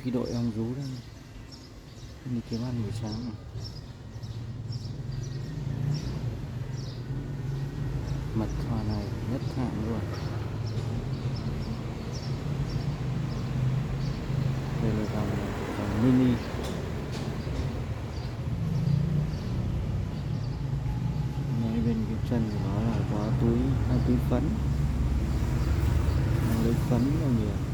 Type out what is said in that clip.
phi đội ong rú đây, đi kiếm ăn buổi sáng này. Mật hoa này nhất hạng luôn. Đây là dòng mini. Ngay bên cái chân của nó là có hai túi phấn, nó lấy phấn nhiều nhiều.